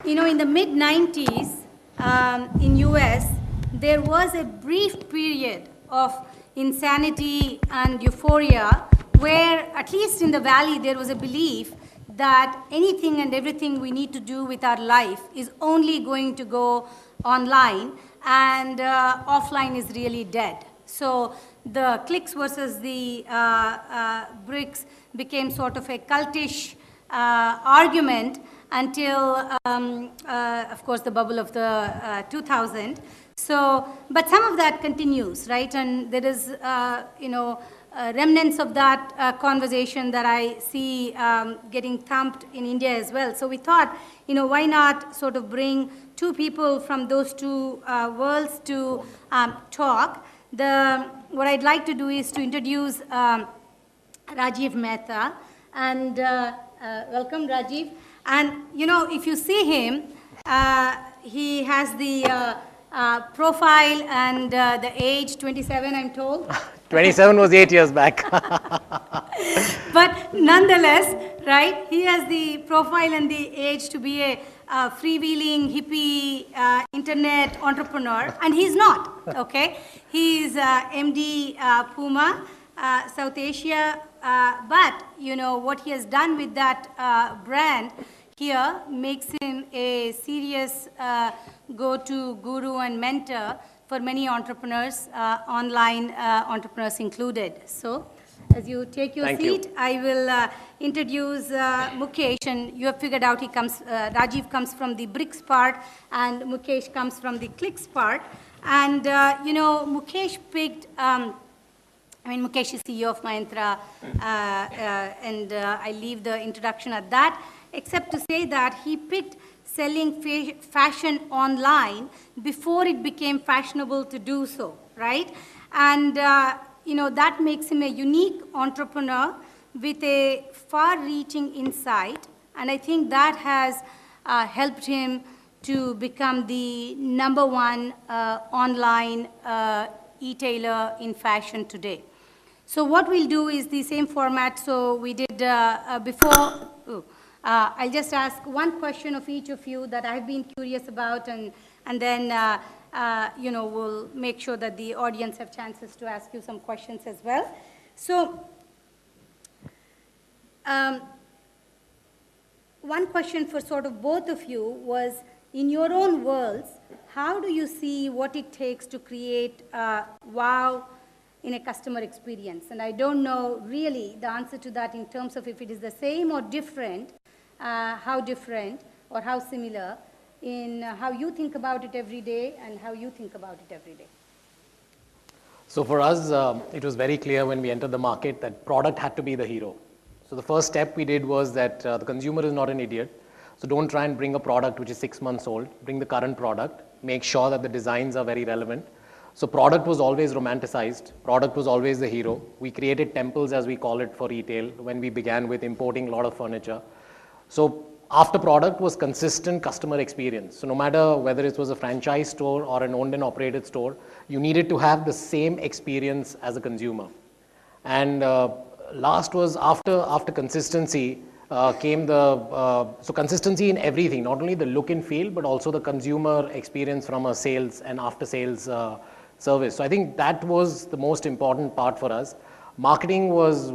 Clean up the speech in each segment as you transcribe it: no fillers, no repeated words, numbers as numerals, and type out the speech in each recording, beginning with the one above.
You know, in the mid-90s, in US, there was a brief period of insanity and euphoria where, at least in the Valley, there was a belief that anything and everything we need to do with our life is only going to go online, and offline is really dead. So the clicks versus the bricks became sort of a cultish argument until, of course, the bubble of the 2000. So, but some of that continues, right? And there is, remnants of that conversation that I see getting thumped in India as well. So we thought, why not sort of bring two people from those two worlds to talk. What I'd like to do is to introduce Rajiv Mehta, and welcome, Rajiv. And if you see him, he has the profile and the age 27, I'm told. 27 was 8 years back. But nonetheless, right, he has the profile and the age to be a freewheeling, hippie, internet entrepreneur, and he's not, okay? He's MD Puma, South Asia, but, what he has done with that brand here makes him a serious go-to guru and mentor for many entrepreneurs, online entrepreneurs included. So, as you take your seat, I will introduce Mukesh, and you have figured out Rajiv comes from the bricks part, and Mukesh comes from the clicks part. And, Mukesh picked, Mukesh is CEO of Myntra, and I leave the introduction at that, except to say that he picked selling fashion online before it became fashionable to do so, right? And, that makes him a unique entrepreneur with a far-reaching insight, and I think that has helped him to become the #1 online e-tailer in fashion today. So what we'll do is the same format so we did before. I'll just ask one question of each of you that I've been curious about, and then we'll make sure that the audience have chances to ask you some questions as well. So one question for sort of both of you was, in your own worlds, how do you see what it takes to create wow in a customer experience? And I don't know really the answer to that in terms of if it is the same or different, how different or how similar in how you think about it every day and how you think about it every day. So for us, it was very clear when we entered the market that product had to be the hero. So the first step we did was that the consumer is not an idiot. So don't try and bring a product which is 6 months old. Bring the current product. Make sure that the designs are very relevant. So product was always romanticized. Product was always the hero. We created temples, as we call it, for retail when we began with importing a lot of furniture. So after product was consistent customer experience. So no matter whether it was a franchise store or an owned and operated store, you needed to have the same experience as a consumer. And last was after consistency came so consistency in everything, not only the look and feel, but also the consumer experience from a sales and after sales service. So I think that was the most important part for us. Marketing was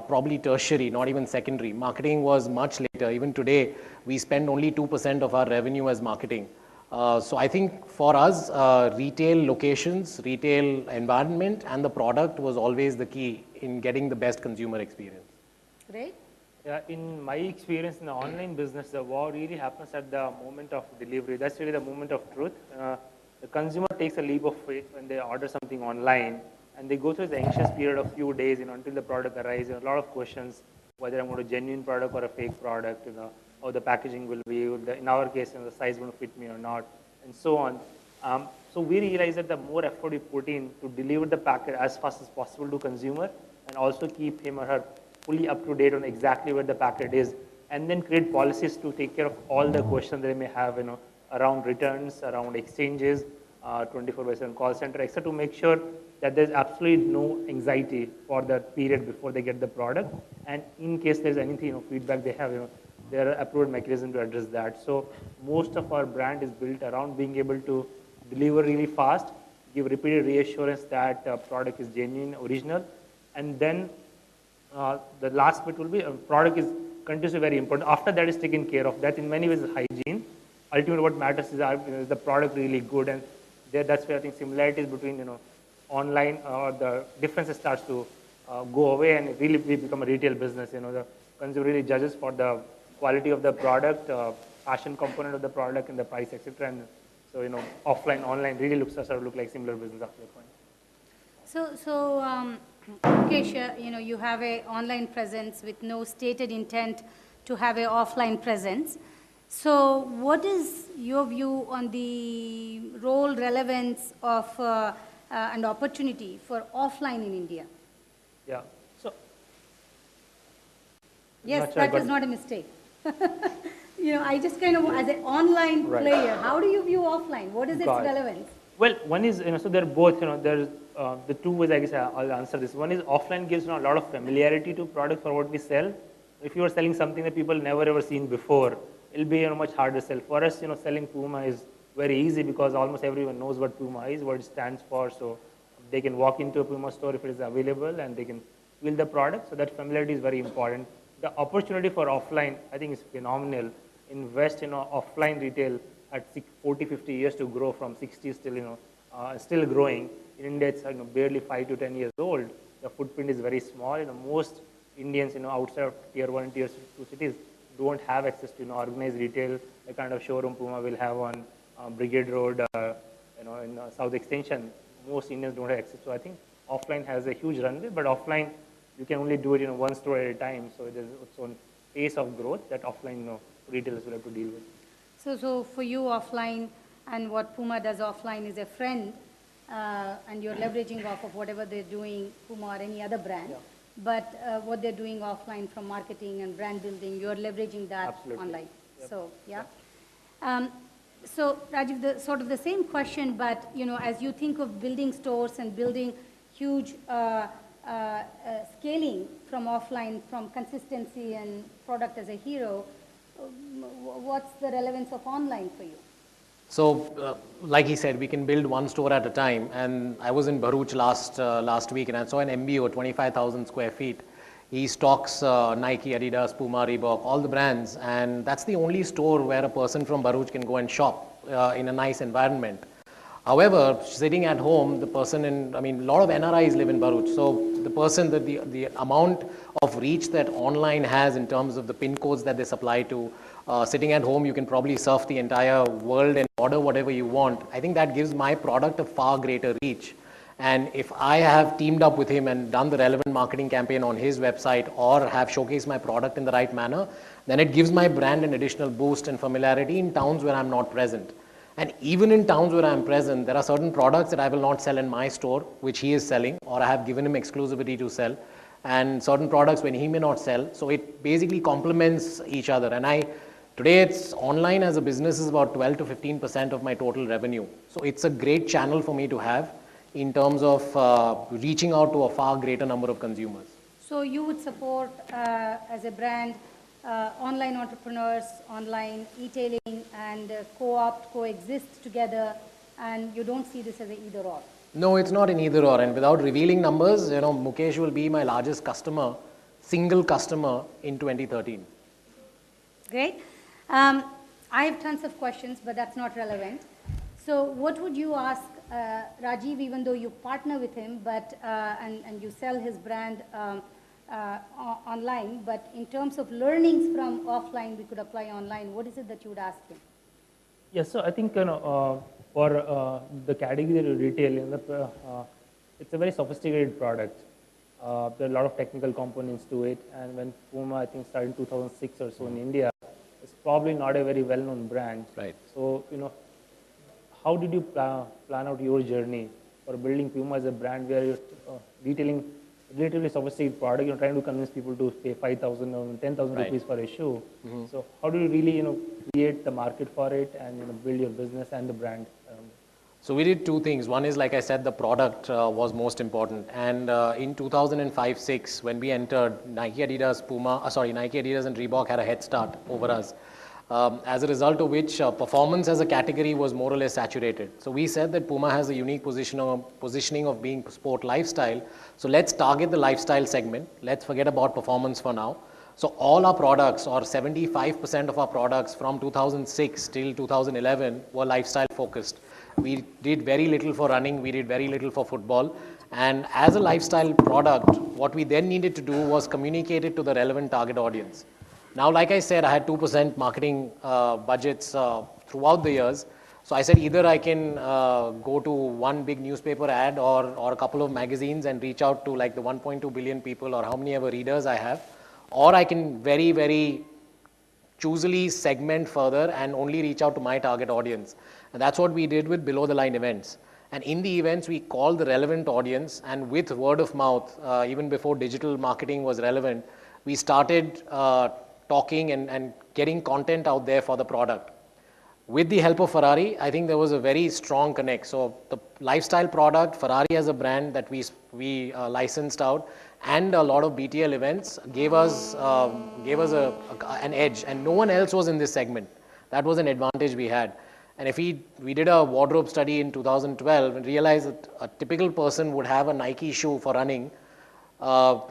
probably tertiary, not even secondary. Marketing was much later. Even today, we spend only 2% of our revenue as marketing. So I think for us, retail locations, retail environment, and the product was always the key in getting the best consumer experience. Great. Yeah, in my experience in the online business, the wow really happens at the moment of delivery. That's really the moment of truth. The consumer takes a leap of faith when they order something online, and they go through the anxious period of few days, until the product arrives. A lot of questions, whether I'm going to genuine product or a fake product, how the packaging will be, in our case, the size going to fit me or not, and so on. So we realized that the more effort we put in to deliver the packet as fast as possible to consumer, and also keep him or her fully up to date on exactly where the packet is, and then create policies to take care of all the questions they may have, around returns, around exchanges, 24/7 call center, etc., to make sure that there's absolutely no anxiety for the period before they get the product. And in case there's anything, feedback they have, there are approved mechanisms to address that. So most of our brand is built around being able to deliver really fast, give repeated reassurance that product is genuine, original, and then the last bit will be product is continuously very important. After that is taken care of. That in many ways is hygiene. Ultimately, what matters is the product really good, and that's where I think similarities between online or the differences starts to go away, and really we become a retail business. The consumer really judges for the quality of the product, fashion component of the product, and the price, etc. And so offline, online really look like similar business after that point. So, Mukesh, you have a online presence with no stated intent to have a offline presence. So, what is your view on the role, relevance of and opportunity for offline in India? Yeah. So. Yes, that was not a mistake. I just kind of, as an online player, how do you view offline? What is its relevance? Well, one is, so they're both, there's the two ways I guess I'll answer this. One is offline gives a lot of familiarity to product for what we sell. If you are selling something that people never ever seen before, it'll be much harder to sell. For us, selling Puma is very easy because almost everyone knows what Puma is, what it stands for. So they can walk into a Puma store if it is available and they can feel the product. So that familiarity is very important. The opportunity for offline, I think, is phenomenal. Invest in offline retail at 40, 50 years to grow from 60 still growing. In India, it's barely 5 to 10 years old. The footprint is very small. Most Indians, outside of tier 1 and tier 2 cities don't have access to organized retail, the kind of showroom Puma will have on Brigade Road, in South Extension. Most Indians don't have access. So I think offline has a huge runway, but offline you can only do it one store at a time. So there's its own pace of growth that offline retailers will have to deal with. So for you, offline and what Puma does offline is a friend, and you're leveraging off of whatever they're doing, Puma or any other brand. Yeah. But what they're doing offline from marketing and brand building, you're leveraging that Absolutely. online. Yep. So, yeah. So, Rajiv, sort of the same question, but, as you think of building stores and building huge scaling from offline, from consistency and product as a hero, what's the relevance of online for you? So, like he said, we can build one store at a time. And I was in Bharuch last week, and I saw an MBO, 25,000 square feet. He stocks Nike, Adidas, Puma, Reebok, all the brands. And that's the only store where a person from Bharuch can go and shop in a nice environment. However, sitting at home, the person a lot of NRIs live in Bharuch. So the person, the amount of reach that online has in terms of the pin codes that they supply to, sitting at home, you can probably surf the entire world and order whatever you want. I think that gives my product a far greater reach. And if I have teamed up with him and done the relevant marketing campaign on his website or have showcased my product in the right manner, then it gives my brand an additional boost and familiarity in towns where I'm not present. And even in towns where I'm present, there are certain products that I will not sell in my store, which he is selling, or I have given him exclusivity to sell, and certain products when he may not sell. So it basically complements each other. And today it's online as a business is about 12 to 15% of my total revenue. So it's a great channel for me to have in terms of reaching out to a far greater number of consumers. So you would support, as a brand, online entrepreneurs, online e-tailing, and coexist together, and you don't see this as an either or? No, it's not an either or. And without revealing numbers, Mukesh will be my largest customer, single customer in 2013. Great. I have tons of questions, but that's not relevant. So what would you ask Rajiv, even though you partner with him, but and you sell his brand online, but in terms of learnings from offline we could apply online, what is it that you would ask him? Yes, so I think for the category of retail, it's a very sophisticated product. There are a lot of technical components to it, and when Puma, I think, started in 2006 or so in India, it's probably not a very well-known brand. Right. So, how did you plan out your journey for building Puma as a brand where you're retailing relatively sophisticated product, you're trying to convince people to pay 5,000 or 10,000 right. rupees for a shoe. Mm-hmm. So how do you really, create the market for it and, build your business and the brand? So we did two things. One is, like I said, the product was most important. And in 2005-06, when we entered, Nike, Adidas, Nike, Adidas, and Reebok had a head start over us. As a result of which, performance as a category was more or less saturated. So we said that Puma has a unique positioning of being sport lifestyle. So let's target the lifestyle segment. Let's forget about performance for now. So all our products, or 75% of our products from 2006 till 2011, were lifestyle focused. We did very little for running, we did very little for football. And as a lifestyle product, what we then needed to do was communicate it to the relevant target audience. Now, like I said, I had 2% marketing budgets throughout the years. So I said either I can go to one big newspaper ad or a couple of magazines and reach out to like the 1.2 billion people or how many ever readers I have, or I can very, very choosily segment further and only reach out to my target audience. And that's what we did with below the line events. And in the events, we called the relevant audience, and with word of mouth, even before digital marketing was relevant, we started talking and getting content out there for the product. With the help of Ferrari, I think there was a very strong connect. So the lifestyle product, Ferrari as a brand that we licensed out, and a lot of BTL events gave us an edge, and no one else was in this segment. That was an advantage we had. And if we did a wardrobe study in 2012 and realized that a typical person would have a Nike shoe for running,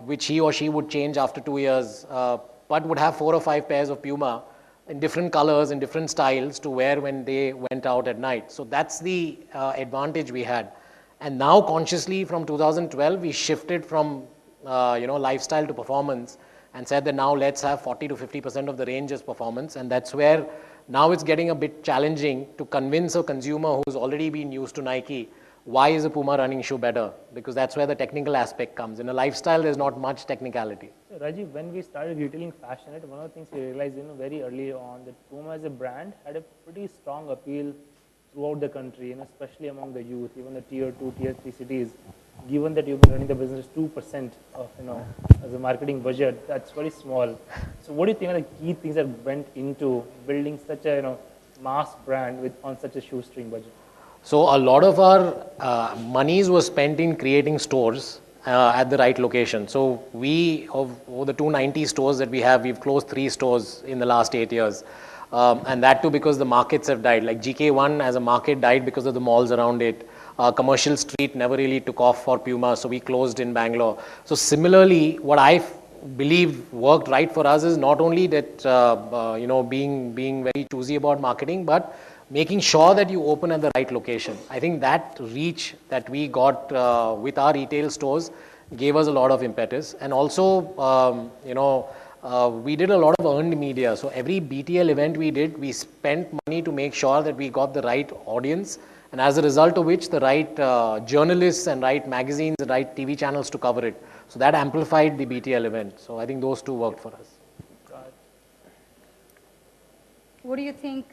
which he or she would change after 2 years, but would have 4 or 5 pairs of Puma in different colors and different styles to wear when they went out at night. So that's the advantage we had. And now consciously from 2012, we shifted from lifestyle to performance and said that now let's have 40 to 50% of the range as performance. And that's where now it's getting a bit challenging to convince a consumer who's already been used to Nike, why is a Puma running shoe better? Because that's where the technical aspect comes. In a lifestyle, there's not much technicality. So Rajiv, when we started retailing Fashionette, one of the things we realized very early on that Puma as a brand had a pretty strong appeal throughout the country, especially among the youth, even the tier 2, tier 3 cities. Given that you've been running the business 2% of as a marketing budget, that's very small. So what do you think are the key things that went into building such a mass brand on such a shoestring budget? So a lot of our monies was spent in creating stores at the right location. So over the 290 stores that we have, we've closed 3 stores in the last 8 years. And that too because the markets have died. Like GK1 as a market died because of the malls around it. Commercial Street never really took off for Puma, so we closed in Bangalore. So similarly, what I believe worked right for us is not only that being very choosy about marketing, but making sure that you open at the right location. I think that reach that we got with our retail stores gave us a lot of impetus. And also, we did a lot of earned media. So every BTL event we did, we spent money to make sure that we got the right audience, and as a result of which the right journalists and right magazines and right TV channels to cover it. So that amplified the BTL event. So I think those two worked for us. What do you think,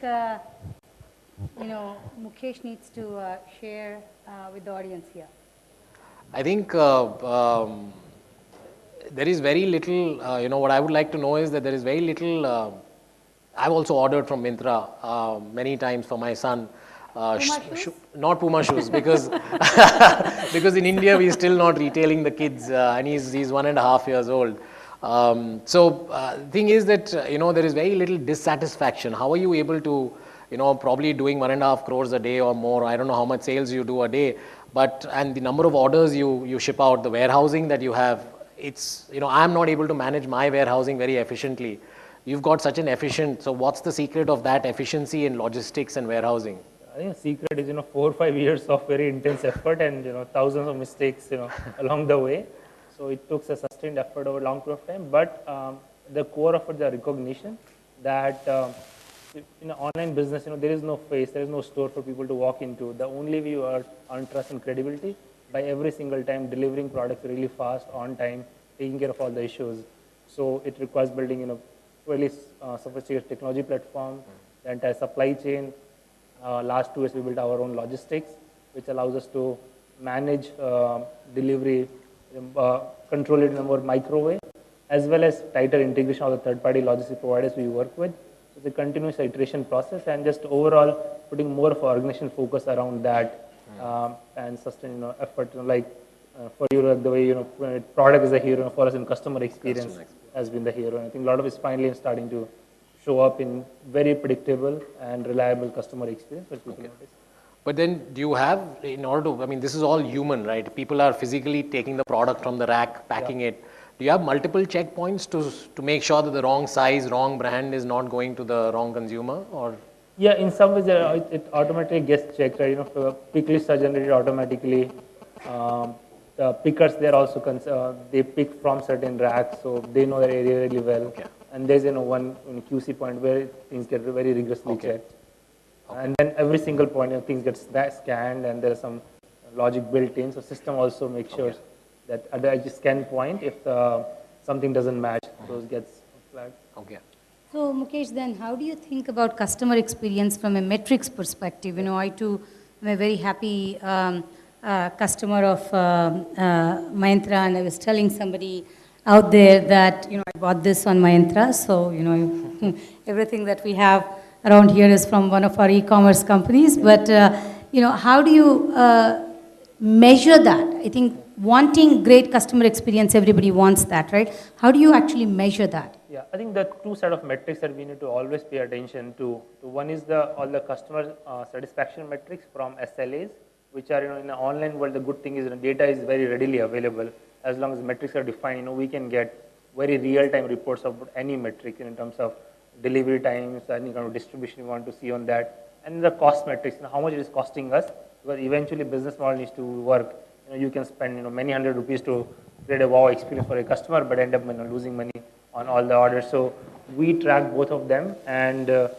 Mukesh needs to share with the audience here? I think there is very little, what I would like to know is that there is very little, I've also ordered from Myntra many times for my son. Not Puma shoes because because in India we're still not retailing the kids and he's 1.5 years old. The thing is that there is very little dissatisfaction. How are you able to probably doing 1.5 crores a day or more? I don't know how much sales you do a day, and the number of orders you ship out, the warehousing that you have, it's I'm not able to manage my warehousing very efficiently. You've got such an efficient. So what's the secret of that efficiency in logistics and warehousing? I think the secret is 4 or 5 years of very intense effort and thousands of mistakes along the way. So it took a sustained effort over a long period of time. But the core of it, the recognition that in online business, there is no face, there is no store for people to walk into. The only way you earn trust and credibility by every single time delivering products really fast, on time, taking care of all the issues. So it requires building really sophisticated technology platform, the entire supply chain. Last 2 years we built our own logistics, which allows us to manage delivery, control it in a more micro way, as well as tighter integration of the third-party logistics providers we work with. So it's a continuous iteration process and just overall putting more of organization focus around that and sustain, effort, like for you, like the way, product is the hero, for us in customer experience has been the hero. And I think a lot of it's finally starting to show up in very predictable and reliable customer experience, which people notice. But then do you have, in order to, I mean, this is all human, right? People are physically taking the product from the rack, packing it. Do you have multiple checkpoints to make sure that the wrong size, wrong brand is not going to the wrong consumer, or? Yeah, in some ways it automatically gets checked, right? Pick lists are generated automatically. The pickers, they're also, they pick from certain racks, so they know their area really well. Okay. And there's one QC point where things get very rigorously checked. And then every single point, things get scanned, and there's some logic built in. So system also makes sure that at the scan point, if something doesn't match, those gets flagged. Okay. So Mukesh, then how do you think about customer experience from a metrics perspective? I too am a very happy customer of Myntra, and I was telling somebody out there that I bought this on Myntra. So everything that we have around here is from one of our e-commerce companies. But how do you measure that? I think wanting great customer experience, everybody wants that, right? How do you actually measure that? Yeah, I think the two set of metrics that we need to always pay attention to. One is all the customer satisfaction metrics from SLAs, which are in the online world. The good thing is data is very readily available. As long as the metrics are defined, we can get very real-time reports about any metric in terms of delivery times, any kind of distribution you want to see on that, and the cost metrics, how much it is costing us, because eventually business model needs to work. You can spend many hundred rupees to create a wow experience for a customer, but end up losing money on all the orders. So we track both of them and are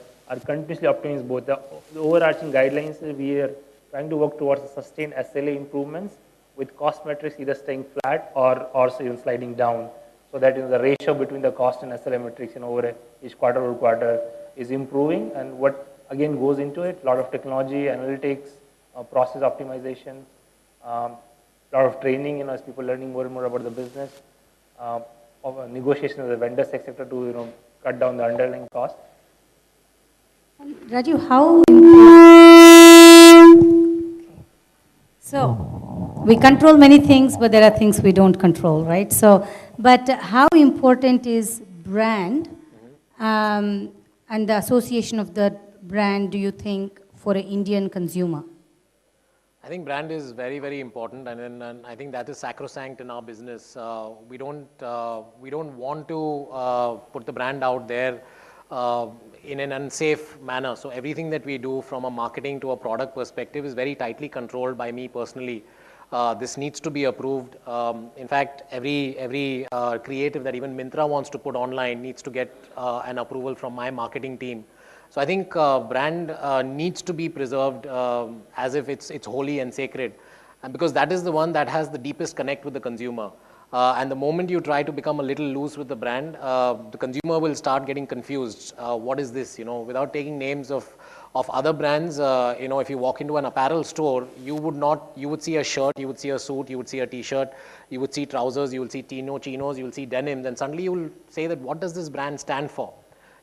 continuously optimizing both. The overarching guidelines, we are trying to work towards sustained SLA improvements with cost metrics either staying flat or also even sliding down, so that the ratio between the cost and SLA metrics over each quarter over quarter is improving. And what again goes into it, a lot of technology, analytics, process optimization, a lot of training, as people learning more and more about the business, of negotiation with the vendors, etc., to cut down the underlying cost. Raju, how so we control many things, but there are things we don't control, right? So, but how important is brand and the association of the brand, do you think, for an Indian consumer? I think brand is very, very important, and I think that is sacrosanct in our business. We don't want to put the brand out there in an unsafe manner. So everything that we do from a marketing to a product perspective is very tightly controlled by me personally. This needs to be approved. In fact, every creative that even Myntra wants to put online needs to get an approval from my marketing team. So I think brand needs to be preserved as if it's holy and sacred, and because that is the one that has the deepest connect with the consumer. And the moment you try to become a little loose with the brand, the consumer will start getting confused. What is this? Without taking names of other brands, if you walk into an apparel store, you would see a shirt, you would see a suit, you would see a t-shirt, you would see trousers, you will see chinos, you will see denims, and suddenly you will say that what does this brand stand for?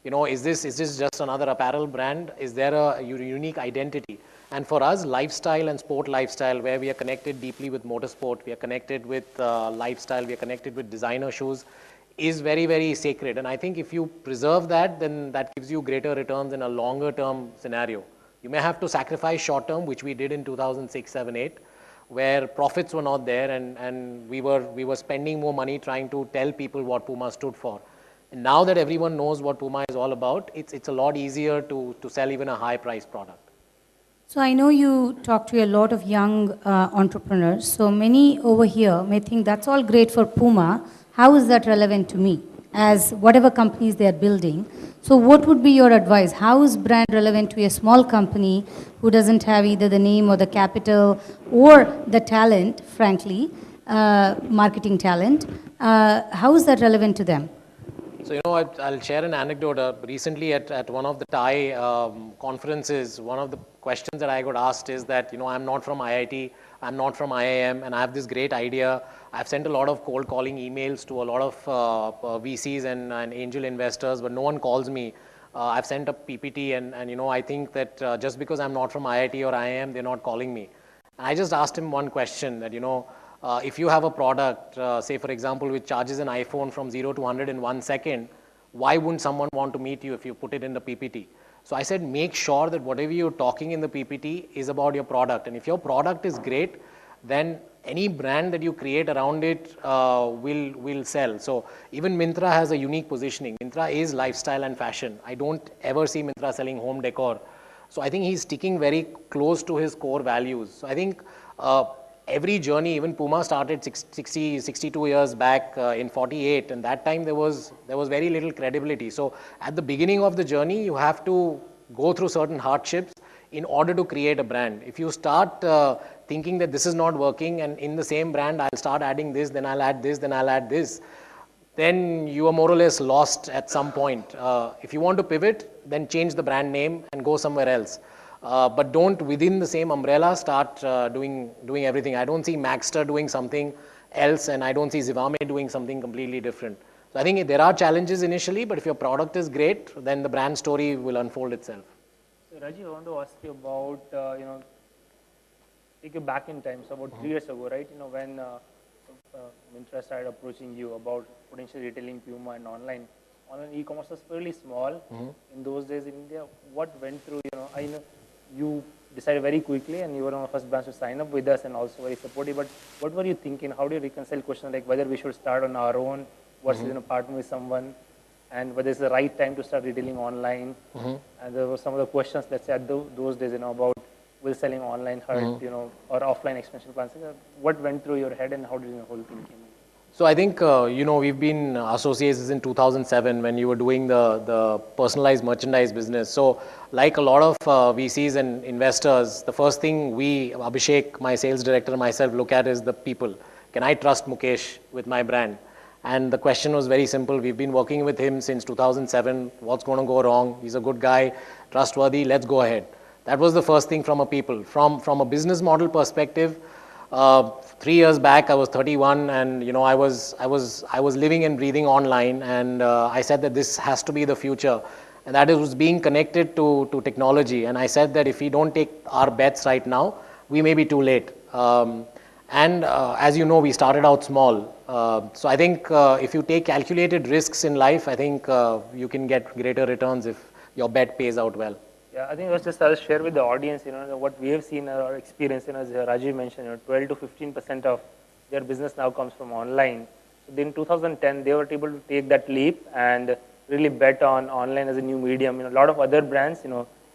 Is this just another apparel brand? Is there a unique identity? And for us, lifestyle and sport lifestyle, where we are connected deeply with motorsport, we are connected with lifestyle, we are connected with designer shoes, is very, very sacred. And I think if you preserve that, then that gives you greater returns in a longer term scenario. You may have to sacrifice short term, which we did in 2006, 7, 8, where profits were not there, and we were spending more money trying to tell people what Puma stood for. And now that everyone knows what Puma is all about, it's a lot easier to sell even a high priced product. So I know you talk to a lot of young entrepreneurs. So many over here may think that's all great for Puma. How is that relevant to me as whatever companies they are building? So what would be your advice? How is brand relevant to a small company who doesn't have either the name or the capital or the talent, frankly, marketing talent? How is that relevant to them? So, I'll share an anecdote. Recently at one of the Thai conferences, one of the questions that I got asked is that, I'm not from IIT, I'm not from IIM, and I have this great idea. I've sent a lot of cold calling emails to a lot of VCs and angel investors, but no one calls me. I've sent a PPT and I think that just because I'm not from IIT or IIM, they're not calling me. I just asked him one question that, if you have a product, say for example, which charges an iPhone from 0 to 100 in 1 second, why wouldn't someone want to meet you if you put it in the PPT? So I said, make sure that whatever you're talking in the PPT is about your product. And if your product is great, then any brand that you create around it will sell. So even Myntra has a unique positioning. Myntra is lifestyle and fashion. I don't ever see Myntra selling home decor. So I think he's sticking very close to his core values. So I think every journey, even Puma started 62 years back in 48, and that time there was very little credibility. So at the beginning of the journey, you have to go through certain hardships in order to create a brand. If you start thinking that this is not working, and in the same brand I'll start adding this, then I'll add this, then I'll add this, then you are more or less lost at some point. If you want to pivot, then change the brand name and go somewhere else. But don't within the same umbrella start doing everything. I don't see Maxter doing something else, and I don't see Zivame doing something completely different. So I think there are challenges initially, but if your product is great, then the brand story will unfold itself. So Rajiv, I want to ask you about, take you back in time. So about 3 years ago, right? When Myntra started approaching you about potentially retailing Puma and online e-commerce was fairly small in those days in India. What went through, I know you decided very quickly and you were one of the first brands to sign up with us and also very supportive, but what were you thinking? How do you reconcile questions like whether we should start on our own versus partner with someone, and whether it's the right time to start retailing online? And there were some of the questions, let's say at those days, about will selling online hurt, or offline expansion plans. What went through your head and how did the whole thing came in? So I think, we've been associates in 2007 when you were doing the personalized merchandise business. So like a lot of VCs and investors, the first thing we, Abhishek, my sales director, and myself look at is the people. Can I trust Mukesh with my brand? And the question was very simple. We've been working with him since 2007. What's going to go wrong? He's a good guy, trustworthy. Let's go ahead. That was the first thing from a people. From a business model perspective, 3 years back, I was 31, and I was living and breathing online, and I said that this has to be the future, and that was being connected to technology. And I said that if we don't take our bets right now, we may be too late. As you know, we started out small. So I think if you take calculated risks in life, I think you can get greater returns if your bet pays out well. Yeah, I think I'll share with the audience, what we have seen or experienced, as Rajiv mentioned, 12 to 15% of their business now comes from online. So in 2010, they were able to take that leap and really bet on online as a new medium. A lot of other brands,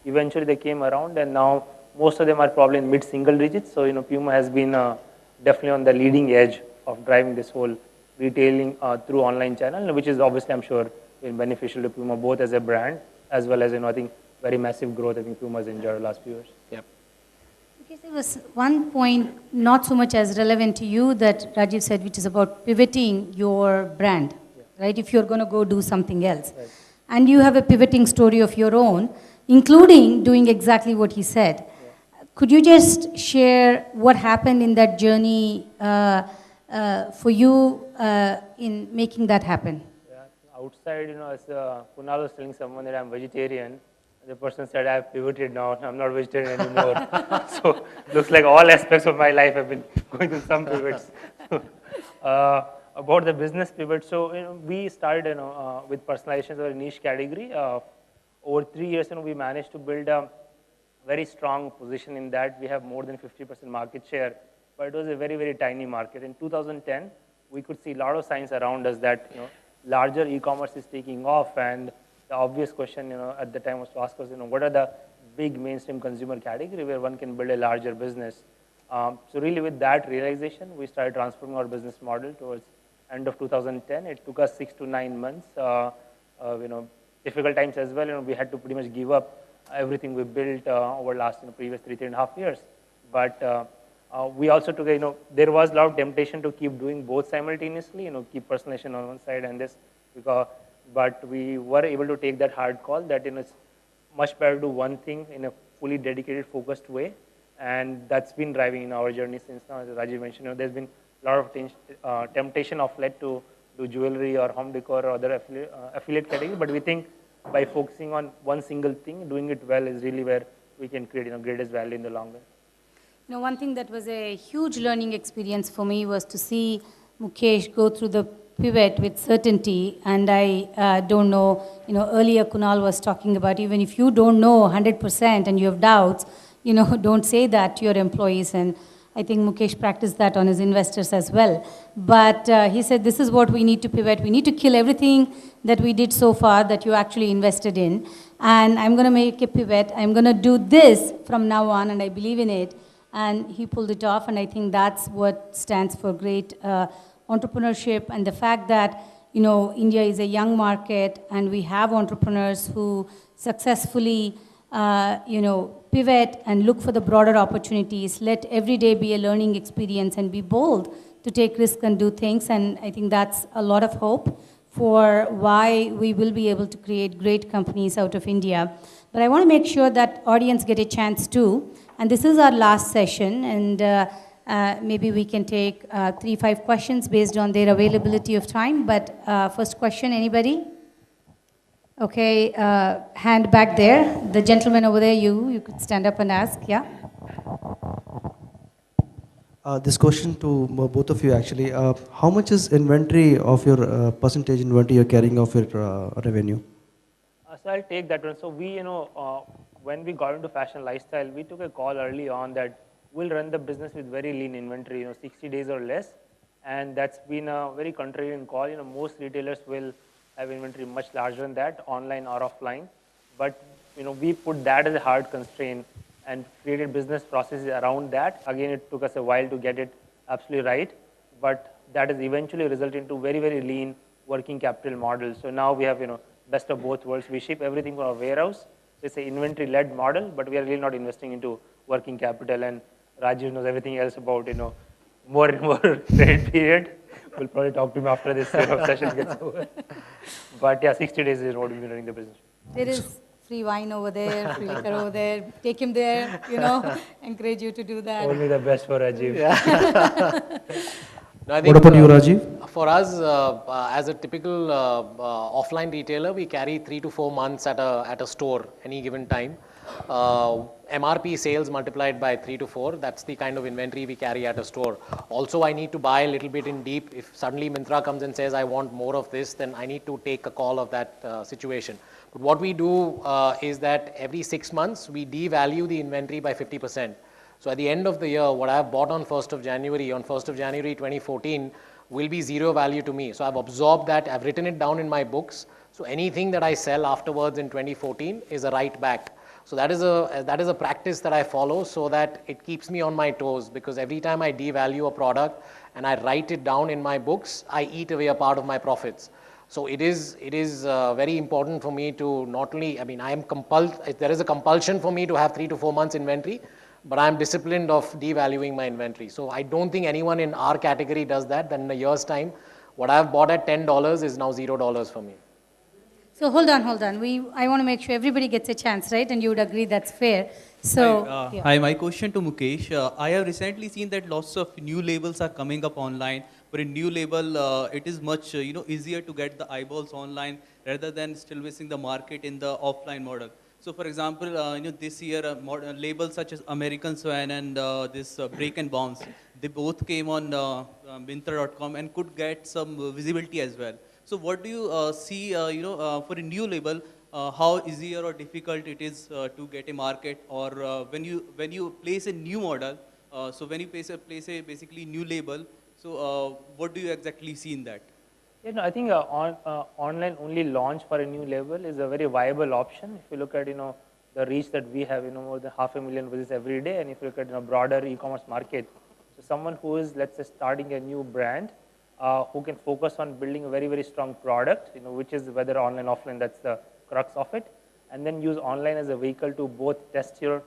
eventually they came around, and now most of them are probably in mid-single digits. So, Puma has been definitely on the leading edge of driving this whole retailing through online channel, which is obviously, I'm sure, been beneficial to Puma both as a brand as well as, I think, very massive growth I think Puma's enjoyed the last few years. Yep. Because there was one point not so much as relevant to you that Rajiv said, which is about pivoting your brand, right? If you're going to go do something else. Right. And you have a pivoting story of your own, including doing exactly what he said. Yeah. Could you just share what happened in that journey for you in making that happen? Yeah. Outside, as Kunal was telling someone that I'm vegetarian, the person said, I've pivoted now, I'm not vegetarian anymore. So looks like all aspects of my life have been going through some pivots. About the business pivot, so we started with personalization as a niche category. Over 3 years, we managed to build a very strong position in that. We have more than 50% market share, but it was a very, very tiny market. In 2010, we could see a lot of signs around us that larger e-commerce is taking off, and the obvious question, at the time was to ask us, what are the big mainstream consumer category where one can build a larger business? So really with that realization, we started transforming our business model towards end of 2010. It took us 6 to 9 months, difficult times as well. We had to pretty much give up everything we built over last, previous 3.5 years. But we also took, there was a lot of temptation to keep doing both simultaneously, keep personalization on one side and this, but we were able to take that hard call that it's much better to do one thing in a fully dedicated, focused way. And that's been driving in our journey since now, as Rajiv mentioned, there's been a lot of temptation of led to do jewelry or home decor or other affiliate category. But we think by focusing on one single thing, doing it well is really where we can create greatest value in the long run. You know, one thing that was a huge learning experience for me was to see Mukesh go through the pivot with certainty. And I don't know, you know, earlier Kunal was talking about even if you don't know 100% and you have doubts, you know, don't say that to your employees. And I think Mukesh practiced that on his investors as well. But he said, this is what we need to pivot. We need to kill everything that we did so far that you actually invested in. And I'm going to make a pivot. I'm going to do this from now on, and I believe in it. And he pulled it off, and I think that's what stands for great entrepreneurship, and the fact that, you know, India is a young market, and we have entrepreneurs who successfully, you know, pivot and look for the broader opportunities. Let every day be a learning experience and be bold to take risks and do things. And I think that's a lot of hope for why we will be able to create great companies out of India. But I want to make sure that audience get a chance too. And this is our last session, and maybe we can take 3-5 questions based on their availability of time. But first question, anybody? Okay, hand back there. The gentleman over there, you could stand up and ask, yeah? This question to both of you actually. How much is inventory of your percentage inventory you're carrying of your revenue? So I'll take that one. So we, when we got into fashion lifestyle, we took a call early on that we'll run the business with very lean inventory, 60 days or less. And that's been a very contrarian call. Most retailers will have inventory much larger than that, online or offline. But we put that as a hard constraint and created business processes around that. Again, it took us a while to get it absolutely right, but that has eventually resulted into very, very lean working capital model. So now we have, best of both worlds. We ship everything from our warehouse. So it's an inventory-led model, but we are really not investing into working capital. And Rajiv knows everything else about, more and more trade period. We'll probably talk to him after this session gets over. But yeah, 60 days is what we've been running the business. There is free wine over there, free liquor over there. Take him there, encourage you to do that. Only the best for Rajiv. Yeah. No, What about you, Rajiv? For us, as a typical offline retailer, we carry 3 to 4 months at a store any given time. MRP sales multiplied by 3 to 4, that's the kind of inventory we carry at a store. Also, I need to buy a little bit in deep. If suddenly Myntra comes and says, I want more of this, then I need to take a call of that situation. But what we do is that every 6 months, we devalue the inventory by 50%. So at the end of the year, what I have bought on 1st of January, 2014, will be zero value to me. So I've absorbed that, I've written it down in my books. So anything that I sell afterwards in 2014 is a write back. So that is a practice that I follow so that it keeps me on my toes, because every time I devalue a product and I write it down in my books, I eat away a part of my profits. So it is very important for me to not only, there is a compulsion for me to have 3 to 4 months inventory, but I'm disciplined of devaluing my inventory. So I don't think anyone in our category does that. Then in a year's time, what I've bought at $10 is now $0 for me. So hold on. I want to make sure everybody gets a chance, right? And you would agree that's fair. So, Hi, my question to Mukesh. I have recently seen that lots of new labels are coming up online. But in new label, it is much easier to get the eyeballs online rather than still missing the market in the offline model. So, for example, this year labels such as American Swan and this Break and Bounce, they both came on Myntra.com and could get some visibility as well. So, what do you see, for a new label, how easier or difficult it is to get a market, or when you place a new model, so when you place a basically new label, so what do you exactly see in that? Yeah, no, I think online only launch for a new label is a very viable option. If you look at the reach that we have, more than 500,000 visits every day, and if you look at broader e-commerce market, so someone who is, let's say, starting a new brand, who can focus on building a very, very strong product, which is whether online, offline, that's the crux of it, and then use online as a vehicle to both test your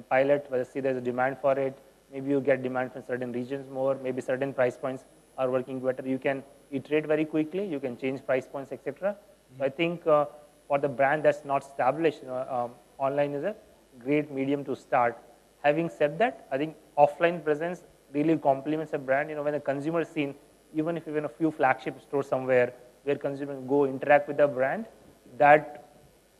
pilot, whether see there's a demand for it, maybe you get demand from certain regions more, maybe certain price points are working better. You can iterate very quickly, you can change price points, etc. So I think for the brand that's not established, online is a great medium to start. Having said that, I think offline presence really complements a brand. When the consumer is seen, even if even a few flagship stores somewhere where consumers go interact with the brand, that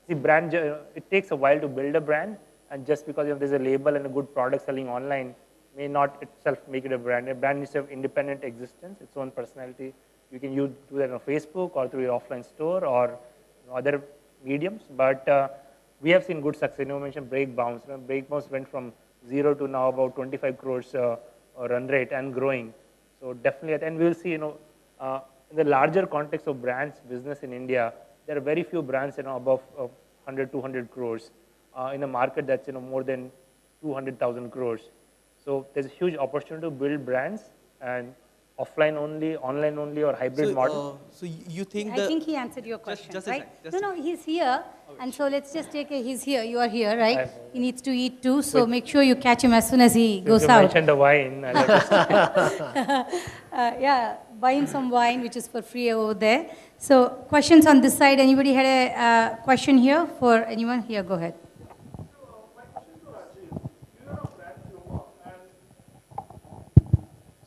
the brand, it takes a while to build a brand, and just because there's a label and a good product selling online, may not itself make it a brand. A brand needs to have independent existence, its own personality. You can do that on Facebook or through your offline store or other mediums. But we have seen good success. You mentioned Breakbounce. Breakbounce went from 0 to now about 25 crores run rate and growing. So definitely, and we'll see. In the larger context of brands business in India, there are very few brands above 100, 200 crores in a market that's more than 200,000 crores. So there's a huge opportunity to build brands and offline only, online only, or hybrid model. So you think I think he answered your question, just a right? sec, No, he's here, and so let's just take he's here, you are here, right? Yes. He needs to eat too, so make sure you catch him as soon as he goes You out. mentioned the wine. I like this. Yeah, buy him some wine, which is for free over there. So questions on this side. Anybody had a question here for anyone? Here, go ahead.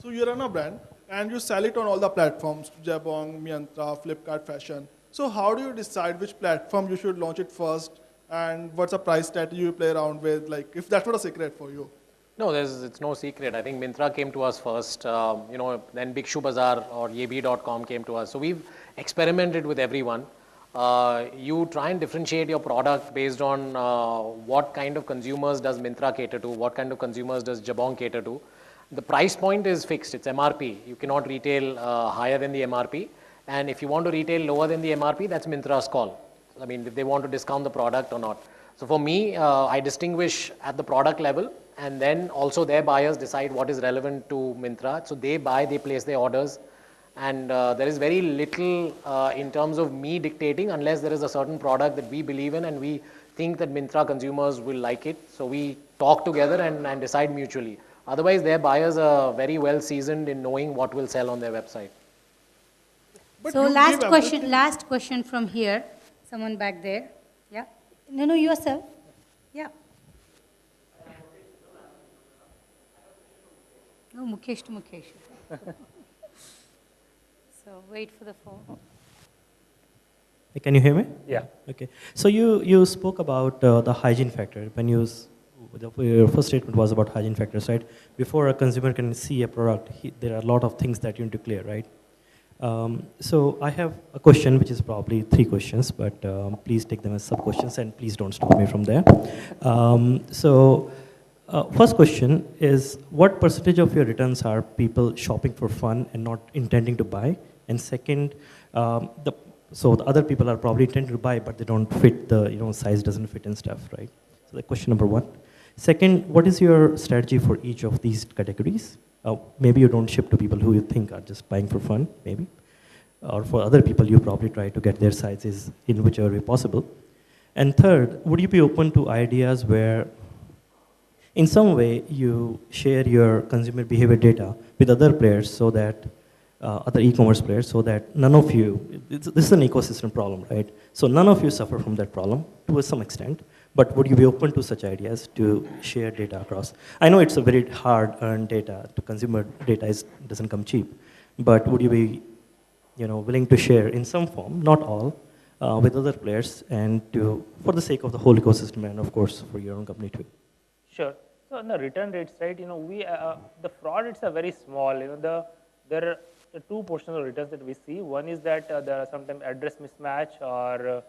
So you run a brand and you sell it on all the platforms, Jabong, Myntra, Flipkart, Fashion. So how do you decide which platform you should launch it first, and what's the price strategy you play around with, like if that's not a secret for you? No, it's no secret. I think Myntra came to us first, then Bhikshu Bazaar or Yebi.com came to us. So we've experimented with everyone. You try and differentiate your product based on what kind of consumers does Myntra cater to, what kind of consumers does Jabong cater to. The price point is fixed, it's MRP. You cannot retail higher than the MRP. And if you want to retail lower than the MRP, that's Myntra's call. I mean, if they want to discount the product or not. So for me, I distinguish at the product level, and then also their buyers decide what is relevant to Myntra. So they buy, they place their orders. And there is very little in terms of me dictating unless there is a certain product that we believe in and we think that Myntra consumers will like it. So we talk together and decide mutually. Otherwise, their buyers are very well seasoned in knowing what will sell on their website. But So you last give question, last question from here. Someone back there. Yeah. No, yourself. Yeah. No, Mukesh to Mukesh. So wait for the phone. Can you hear me? Yeah. Okay. So you spoke about the hygiene factor when your first statement was about hygiene factors, right? Before a consumer can see a product, there are a lot of things that you need to clear, right? So I have a question, which is probably 3 questions, but please take them as sub-questions and please don't stop me from there. First question is, what percentage of your returns are people shopping for fun and not intending to buy? And second, so the other people are probably intending to buy, but they don't fit the, size doesn't fit and stuff, right? So that's question number 1. Second, what is your strategy for each of these categories? Maybe you don't ship to people who you think are just buying for fun, maybe. Or for other people, you probably try to get their sizes in whichever way possible. And third, would you be open to ideas where, in some way, you share your consumer behavior data with other players so that, other e-commerce players, so that none of you, this is an ecosystem problem, right? So none of you suffer from that problem to some extent. But would you be open to such ideas to share data across? I know it's a very hard-earned data. To consumer data doesn't come cheap. But would you be, willing to share in some form, not all, with other players, and for the sake of the whole ecosystem, and of course for your own company too? Sure. So on the return rates, right? The fraud rates are very small. There are the 2 portions of returns that we see. One is that there are sometimes address mismatch, or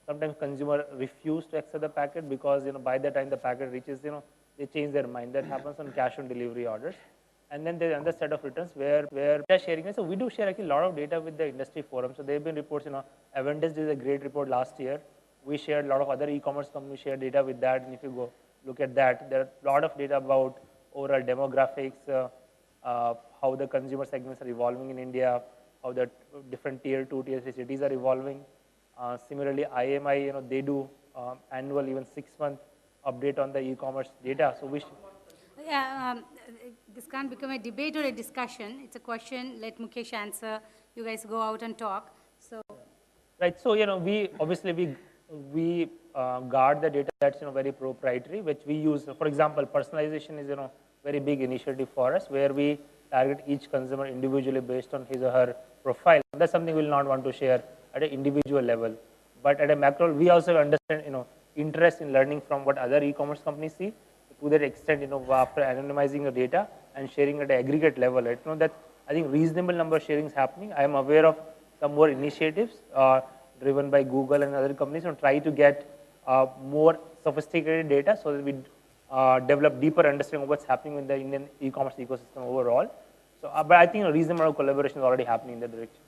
sometimes consumer refuse to accept the packet because by the time the packet reaches, they change their mind. That happens on cash on delivery orders. And then there's another set of returns where data sharing. So we do share actually a lot of data with the industry forum. So there have been reports. Aventis did a great report last year. We shared a lot of other e-commerce companies share data with that. And if you go look at that, there are a lot of data about overall demographics, how the consumer segments are evolving in India, how the different tier 2, tier 3 cities are evolving. Similarly, IMI, they do annual, even 6-month update on the e-commerce data. So we This can't become a debate or a discussion. It's a question. Let Mukesh answer. You guys go out and talk. So. Right. So we obviously we guard the data that's very proprietary, which we use. For example, personalization is very big initiative for us, where we target each consumer individually based on his or her profile. That's something we'll not want to share at an individual level. But at a macro, we also understand interest in learning from what other e-commerce companies see. to that extent, after anonymizing the data and sharing at an aggregate level, right? That I think reasonable number of sharing is happening. I am aware of some more initiatives driven by Google and other companies to try to get more sophisticated data so that we develop deeper understanding of what's happening in the Indian e-commerce ecosystem overall. So, but I think a reasonable amount of collaboration is already happening in that direction.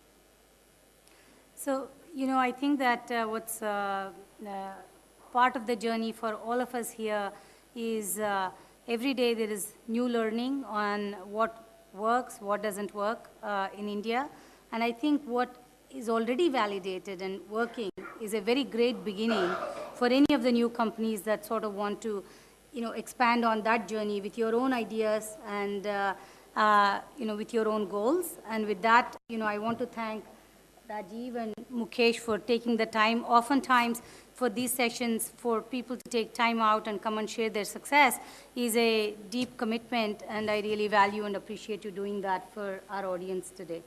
So, I think that what's part of the journey for all of us here is every day there is new learning on what works, what doesn't work in India. And I think what is already validated and working is a very great beginning for any of the new companies that sort of want to, expand on that journey with your own ideas and, with your own goals. And with that, I want to thank Rajiv and Mukesh for taking the time. Oftentimes, for these sessions, for people to take time out and come and share their success is a deep commitment, and I really value and appreciate you doing that for our audience today.